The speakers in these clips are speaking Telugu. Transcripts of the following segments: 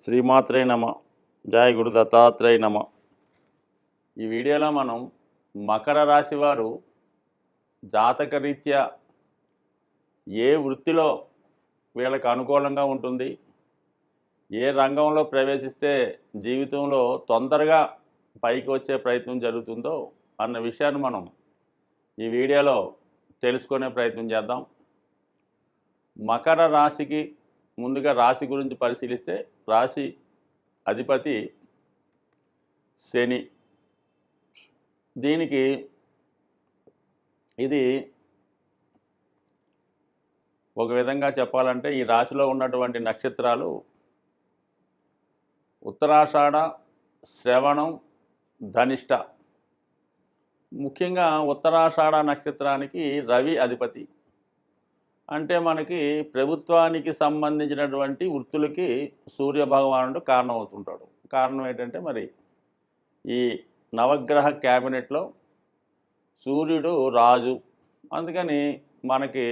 శ్రీమాత్రే నమ. జయ గురు దత్తాత్రేయ నమ. ఈ వీడియోలో మనం మకర రాశి వారు జాతకరీత్యా ఏ వృత్తిలో వీళ్ళకి అనుకూలంగా ఉంటుంది, ఏ రంగంలో ప్రవేశిస్తే జీవితంలో తొందరగా పైకి వచ్చే ప్రయత్నం జరుగుతుందో అన్న విషయాన్ని మనం ఈ వీడియోలో తెలుసుకునే ప్రయత్నం చేద్దాం. మకర రాశికి ముందుగా రాశి గురించి పరిశీలిస్తే రాశి అధిపతి శని. దీనికి ఇది ఒక విధంగా చెప్పాలంటే ఈ రాశిలో ఉన్నటువంటి నక్షత్రాలు ఉత్తరాషాఢ, శ్రవణం, ధనిష్ట. ముఖ్యంగా ఉత్తరాషాఢ నక్షత్రానికి రవి అధిపతి. అంటే మనకి ప్రభుత్వానికి సంబంధించినటువంటి వృత్తులకి సూర్యభగవానుడు కారణం అవుతుంటాడు. కారణం ఏంటంటే మరి ఈ నవగ్రహ క్యాబినెట్లో సూర్యుడు రాజు. అందుకని మనకి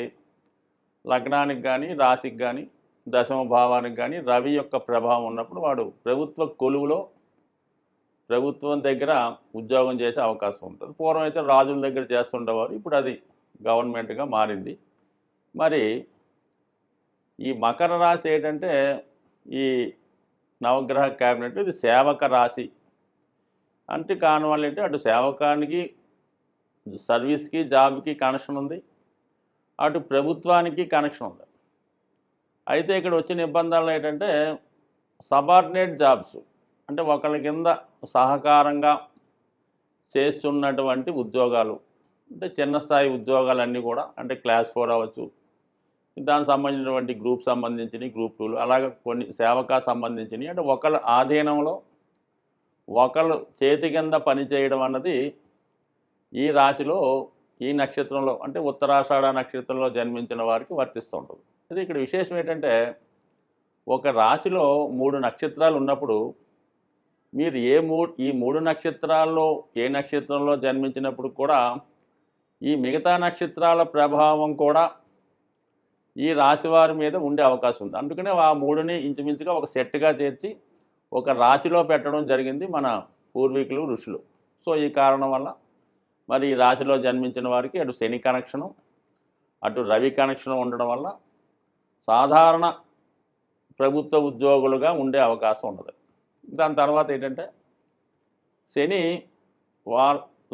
లగ్నానికి కానీ రాశికి కానీ దశమ భావానికి కానీ రవి యొక్క ప్రభావం ఉన్నప్పుడు వాడు ప్రభుత్వ కొలువులో ప్రభుత్వం దగ్గర ఉద్యోగం చేసే అవకాశం ఉంటుంది. పూర్వం అయితే రాజుల దగ్గర చేస్తుండేవారు, ఇప్పుడు అది గవర్నమెంట్గా మారింది. మరి ఈ మకర రాశి ఏంటంటే ఈ నవగ్రహ క్యాబినెట్ ఇది సేవక రాశి. అంటే కాని వాళ్ళు ఏంటి, అటు సేవకానికి సర్వీస్కి జాబ్కి కనెక్షన్ ఉంది, అటు ప్రభుత్వానికి కనెక్షన్ ఉంది. అయితే ఇక్కడ వచ్చిన ఇబ్బందులు ఏంటంటే సబార్డినేట్ జాబ్స్, అంటే ఒకళ్ళ కింద సహకారంగా చేస్తున్నటువంటి ఉద్యోగాలు, అంటే చిన్న స్థాయి ఉద్యోగాలన్నీ కూడా, అంటే క్లాస్ 4 అవ్వచ్చు, దానికి సంబంధించినటువంటి గ్రూప్ సంబంధించినవి, గ్రూప్ 2లు, అలాగే కొన్ని సేవకా సంబంధించినవి, అంటే ఒకళ్ళ ఆధీనంలో ఒకళ్ళు చేతి కింద పనిచేయడం అన్నది ఈ రాశిలో ఈ నక్షత్రంలో అంటే ఉత్తరాషాఢ నక్షత్రంలో జన్మించిన వారికి వర్తిస్తూ ఉంటుంది. అయితే ఇక్కడ విశేషం ఏంటంటే ఒక రాశిలో 3 నక్షత్రాలు ఉన్నప్పుడు మీరు ఈ 3 నక్షత్రాల్లో ఏ నక్షత్రంలో జన్మించినప్పుడు కూడా ఈ మిగతా నక్షత్రాల ప్రభావం కూడా ఈ రాశి వారి మీద ఉండే అవకాశం ఉంది. అందుకనే ఆ 3ని ఇంచుమించుగా ఒక సెట్గా చేర్చి ఒక రాశిలో పెట్టడం జరిగింది మన పూర్వీకులు, ఋషులు. సో ఈ కారణం వల్ల మరి ఈ రాశిలో జన్మించిన వారికి అటు శని కనెక్షను, అటు రవి కనెక్షను ఉండడం వల్ల సాధారణ ప్రభుత్వ ఉద్యోగులుగా ఉండే అవకాశం ఉండదు. దాని తర్వాత ఏంటంటే శని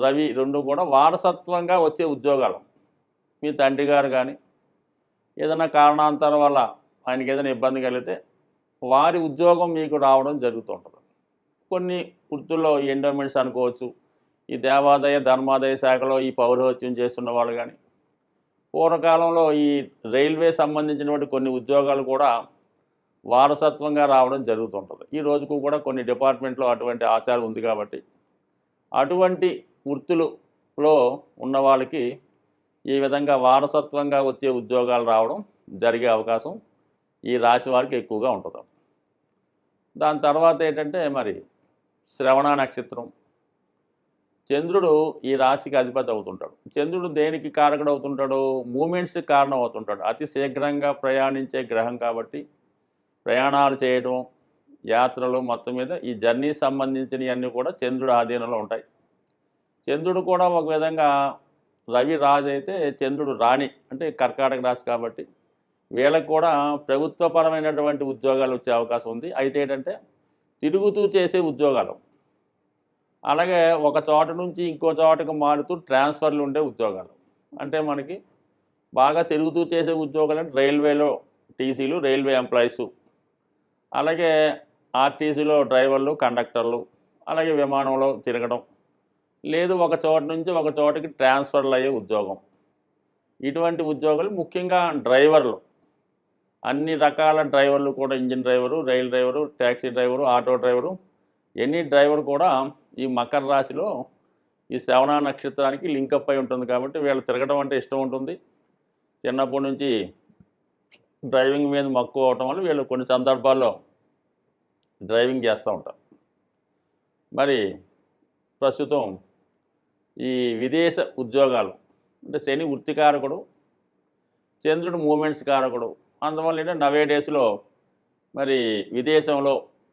రవి రెండు కూడా వారసత్వంగా వచ్చే ఉద్యోగాలు. మీ తండ్రి గారు కానీ ఏదైనా కారణాంతరం వల్ల ఆయనకి ఏదైనా ఇబ్బంది కలిగితే వారి ఉద్యోగం మీకు రావడం జరుగుతుంటుంది. కొన్ని వృత్తుల్లో ఎండోమెంట్స్ అనుకోవచ్చు, ఈ దేవాదాయ ధర్మాదాయ శాఖలో ఈ పౌరోహిత్యం చేస్తున్న వాళ్ళు కానీ, పూర్వకాలంలో ఈ రైల్వే సంబంధించినటువంటి కొన్ని ఉద్యోగాలు కూడా వారసత్వంగా రావడం జరుగుతుంటుంది. ఈ రోజుకు కూడా కొన్ని డిపార్ట్మెంట్లో అటువంటి ఆచారం ఉంది. కాబట్టి అటువంటి వృత్తులలో ఉన్న వాళ్ళకి ఈ విధంగా వారసత్వంగా వచ్చే ఉద్యోగాలు రావడం జరిగే అవకాశం ఈ రాశి వారికి ఎక్కువగా ఉంటుంది. దాని తర్వాత ఏంటంటే మరి శ్రవణ నక్షత్రం, చంద్రుడు ఈ రాశికి అధిపతి అవుతుంటాడు. చంద్రుడు దేనికి కారకుడు అవుతుంటాడు? మూమెంట్స్కి కారణం అవుతుంటాడు. అతి శీఘ్రంగా ప్రయాణించే గ్రహం కాబట్టి ప్రయాణాలు చేయడం, యాత్రలు, మొత్తం మీద ఈ జర్నీ సంబంధించినవన్నీ కూడా చంద్రుడు ఆధీనంలో ఉంటాయి. చంద్రుడు కూడా ఒక విధంగా రవి రాజు అయితే చంద్రుడు రాణి, అంటే కర్కాటక రాశి కాబట్టి వీళ్ళకి కూడా ప్రభుత్వపరమైనటువంటి ఉద్యోగాలు వచ్చే అవకాశం ఉంది. అయితే ఏంటంటే తిరుగుతూ చేసే ఉద్యోగాలు, అలాగే ఒక చోట నుంచి ఇంకో చోటకు మారుతూ ట్రాన్స్ఫర్లు ఉండే ఉద్యోగాలు. అంటే మనకి బాగా తిరుగుతూ చేసే ఉద్యోగాలు అంటే రైల్వేలో టీసీలు, రైల్వే ఎంప్లాయీసు, అలాగే ఆర్టీసీలో డ్రైవర్లు, కండక్టర్లు, అలాగే విమానంలో తిరగడం, లేదు ఒక చోట నుంచి ఒక చోటకి ట్రాన్స్ఫర్లు అయ్యే ఉద్యోగం. ఇటువంటి ఉద్యోగాలు ముఖ్యంగా డ్రైవర్లు, అన్ని రకాల డ్రైవర్లు కూడా, engine driver, rail driver, taxi driver, auto driver, any driver కూడా ఈ మకర రాశిలో ఈ శ్రవణ నక్షత్రానికి లింకప్ అయి ఉంటుంది. కాబట్టి వీళ్ళు తిరగడం అంటే ఇష్టం ఉంటుంది. చిన్నప్పటి నుంచి డ్రైవింగ్ మీద మక్కువ అవటం వల్ల వీళ్ళు కొన్ని సందర్భాల్లో డ్రైవింగ్ చేస్తూ ఉంటారు. మరి ప్రస్తుతం ఈ విదేశ ఉద్యోగాలు, అంటే శని వృత్తికారకుడు, చంద్రుడు మూమెంట్స్ కారకుడు. అందువల్ల ఏంటంటే నవే డేస్లో మరి విదేశంలో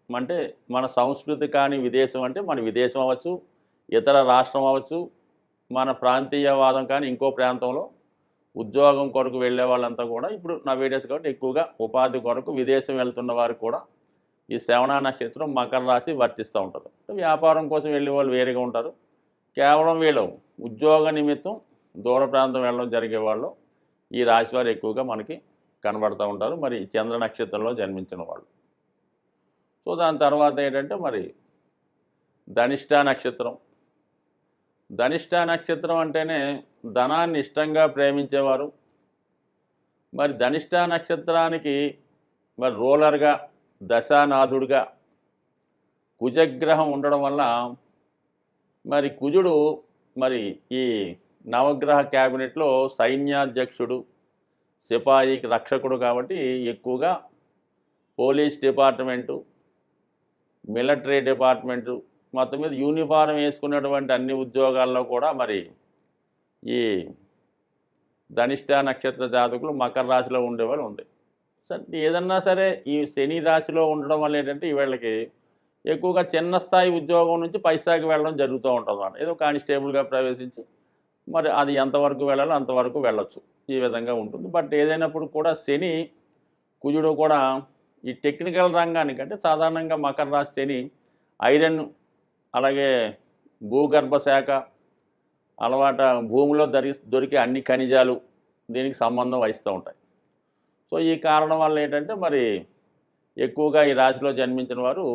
అంటే మన సంస్కృతి కాని విదేశం అంటే మన విదేశం అవ్వచ్చు, ఇతర రాష్ట్రం అవ్వచ్చు, మన ప్రాంతీయవాదం కానీ ఇంకో ప్రాంతంలో ఉద్యోగం కొరకు వెళ్ళే వాళ్ళంతా కూడా ఇప్పుడు నవేడేస్ కాబట్టి ఎక్కువగా ఉపాధి కొరకు విదేశం వెళ్తున్న వారు కూడా ఈ శ్రవణ నక్షత్రం మకర రాశి వర్తిస్తూ ఉంటారు. వ్యాపారం కోసం వెళ్ళే వాళ్ళు వేరేగా ఉంటారు. కేవలం వీళ్ళు ఉద్యోగ నిమిత్తం దూర ప్రాంతం వెళ్ళడం జరిగే వాళ్ళు ఈ రాశి వారు ఎక్కువగా మనకి కనబడుతూ ఉంటారు. మరి చంద్ర నక్షత్రంలో జన్మించిన వాళ్ళు. సో దాని తర్వాత ఏంటంటే మరి ధనిష్ట నక్షత్రం. ధనిష్ట నక్షత్రం అంటేనే ధనాన్ని ఇష్టంగా ప్రేమించేవారు. మరి ధనిష్ట నక్షత్రానికి మరి రూలర్గా దశానాథుడిగా కుజగ్రహం ఉండడం వల్ల మరి కుజుడు మరి ఈ నవగ్రహ క్యాబినెట్లో సైన్యాధ్యక్షుడు, సిపాయికి రక్షకుడు కాబట్టి ఎక్కువగా పోలీస్ డిపార్ట్మెంటు, మిలిటరీ డిపార్ట్మెంటు మొత్తం మీద యూనిఫారం వేసుకున్నటువంటి అన్ని ఉద్యోగాల్లో కూడా మరి ఈ ధనిష్ట నక్షత్ర జాతకులు మకర రాశిలో ఉండేవాళ్ళు ఉంది. సరే ఏదన్నా సరే ఈ శని రాశిలో ఉండడం వల్ల ఏంటంటే వీళ్ళకి ఎక్కువగా చిన్న స్థాయి ఉద్యోగం నుంచి పై స్థాయికి వెళ్ళడం జరుగుతూ ఉంటుంది అన్నమాట. ఏదో కానిస్టేబుల్గా ప్రవేశించి మరి అది ఎంతవరకు వెళ్ళాలో అంతవరకు వెళ్ళొచ్చు, ఈ విధంగా ఉంటుంది. బట్ ఏదైనప్పుడు కూడా శని కుజుడు కూడా ఈ టెక్నికల్ రంగానికి అంటే సాధారణంగా మకర రాశి శని ఐరన్ అలాగే భూగర్భ శాఖ అలవాట భూమిలో దొరికే అన్ని ఖనిజాలు దీనికి సంబంధం వహిస్తూ ఉంటాయి. సో ఈ కారణం వల్ల ఏంటంటే మరి ఎక్కువగా ఈ రాశిలో జన్మించిన వారు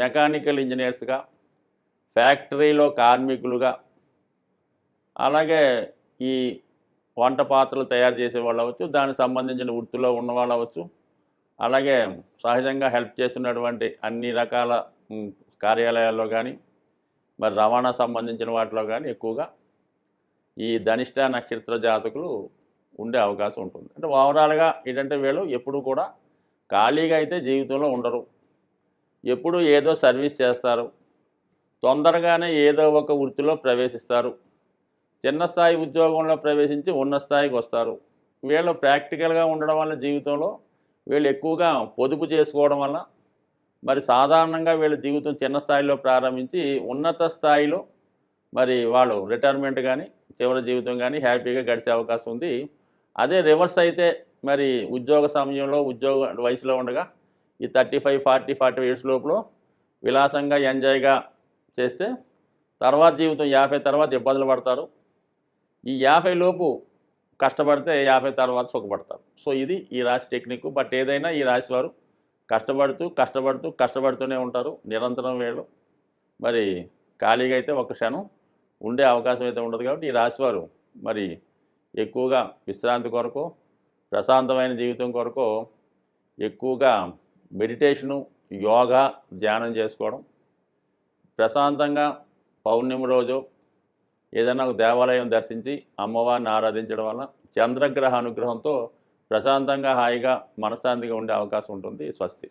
మెకానికల్ ఇంజనీర్స్గా, ఫ్యాక్టరీలో కార్మికులుగా, అలాగే ఈ వంట పాత్రలు తయారు చేసే వాళ్ళు అవ్వచ్చు, దానికి సంబంధించిన వృత్తిలో ఉన్నవాళ్ళు అవ్వచ్చు, అలాగే సహజంగా హెల్ప్ చేస్తున్నటువంటి అన్ని రకాల కార్యాలయాల్లో కానీ మరి రవాణా సంబంధించిన వాటిలో కానీ ఎక్కువగా ఈ ధనిష్ట నక్షత్ర జాతకులు ఉండే అవకాశం ఉంటుంది. అంటే ఓవరాల్గా ఏంటంటే వీళ్ళు ఎప్పుడు కూడా ఖాళీగా అయితే జీవితంలో ఉండరు. ఎప్పుడు ఏదో సర్వీస్ చేస్తారు, తొందరగానే ఏదో ఒక వృత్తిలో ప్రవేశిస్తారు, చిన్న స్థాయి ఉద్యోగంలో ప్రవేశించి ఉన్న స్థాయికి వస్తారు. వీళ్ళు ప్రాక్టికల్గా ఉండడం వల్ల జీవితంలో వీళ్ళు ఎక్కువగా పొదుపు చేసుకోవడం వల్ల మరి సాధారణంగా వీళ్ళ జీవితం చిన్న స్థాయిలో ప్రారంభించి ఉన్నత స్థాయిలో మరి వాళ్ళు రిటైర్మెంట్ కానీ చివరి జీవితం కానీ హ్యాపీగా గడిచే అవకాశం ఉంది. అదే రివర్స్ అయితే మరి ఉద్యోగ సమయంలో ఉద్యోగ వయసులో ఉండగా ఈ 35, 40, 45 ఇయర్స్ లోపల విలాసంగా ఎంజాయ్గా చేస్తే తర్వాత జీవితం 50 తర్వాత ఇబ్బందులు పడతారు. ఈ 50 లోపు కష్టపడితే 50 తర్వాత సుఖపడతారు. సో ఇది ఈ రాశి టెక్నిక్. బట్ ఏదైనా ఈ రాశి వారు కష్టపడుతూనే ఉంటారు నిరంతరం. వీళ్ళు మరి ఖాళీగా అయితే ఒక క్షణం ఉండే అవకాశం అయితే ఉండదు. కాబట్టి ఈ రాశివారు మరి ఎక్కువగా విశ్రాంతి కొరకు, ప్రశాంతమైన జీవితం కొరకు ఎక్కువగా మెడిటేషను, యోగా, ధ్యానం చేసుకోవడం, ప్రశాంతంగా పౌర్ణమి రోజు ఏదైనా ఒక దేవాలయం దర్శించి అమ్మవారిని ఆరాధించడం వల్ల చంద్రగ్రహ అనుగ్రహంతో ప్రశాంతంగా హాయిగా మనశ్శాంతిగా ఉండే అవకాశం ఉంటుంది. స్వస్తి.